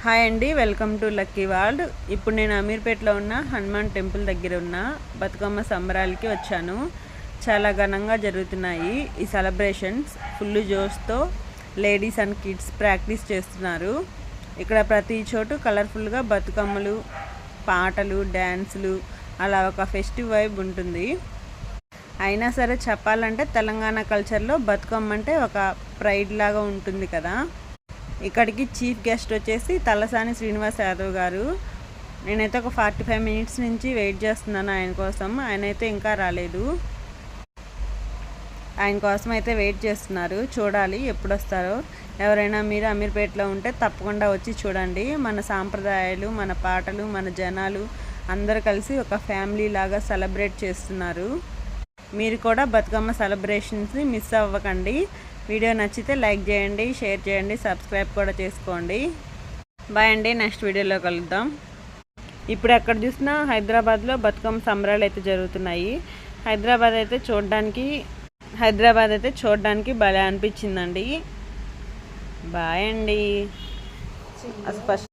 Hi అండి, welcome to lucky world. ఇప్పుడు నేను అమీర్పేటలో ఉన్న హనుమాన్ టెంపుల్ దగ్గర ఉన్న బతుకమ్మ సంబరాలకి వచ్చాను. చాలా ఘనంగా జరుగుతున్నాయి ఈ సెలబ్రేషన్స్. ఫుల్ జోష్తో లేడీస్ అండ్ కిడ్స్ ప్రాక్టీస్ చేస్తున్నారు. ఇక్కడ ప్రతి చోటు కలర్ఫుల్గా బతుకమ్మలు, పాటలు, డ్యాన్సులు, అలా ఒక ఫెస్టివ్ వైబ్ ఉంటుంది. అయినా సరే చెప్పాలంటే తెలంగాణ కల్చర్లో బతుకమ్మ అంటే ఒక ప్రైడ్ లాగా ఉంటుంది కదా. ఇక్కడికి చీఫ్ గెస్ట్ వచ్చేసి తలసాని శ్రీనివాస్ యాదవ్ గారు. నేనైతే ఒక 45 మినిట్స్ నుంచి వెయిట్ చేస్తున్నాను ఆయన కోసం. ఆయన అయితే ఇంకా రాలేదు. ఆయన కోసం అయితే వెయిట్ చేస్తున్నారు. చూడాలి ఎప్పుడు వస్తారో. ఎవరైనా మీరు అమీర్పేటలో ఉంటే తప్పకుండా వచ్చి చూడండి. మన సాంప్రదాయాలు, మన పాటలు, మన జనాలు అందరూ కలిసి ఒక ఫ్యామిలీ లాగా సెలబ్రేట్ చేస్తున్నారు. మీరు కూడా బతుకమ్మ సెలబ్రేషన్స్ని మిస్ అవ్వకండి. వీడియో నచ్చితే లైక్ చేయండి, షేర్ చేయండి, సబ్స్క్రైబ్ కూడా చేసుకోండి. బాయ్ అండి, నెక్స్ట్ వీడియోలో కలుద్దాం. ఇప్పుడు ఎక్కడ చూసినా హైదరాబాద్లో బతుకమ్మ సంబరాలు అయితే జరుగుతున్నాయి. హైదరాబాద్ అయితే చూడడానికి భలే అనిపించిందండి. బాయ్ అండి. ఫస్ట్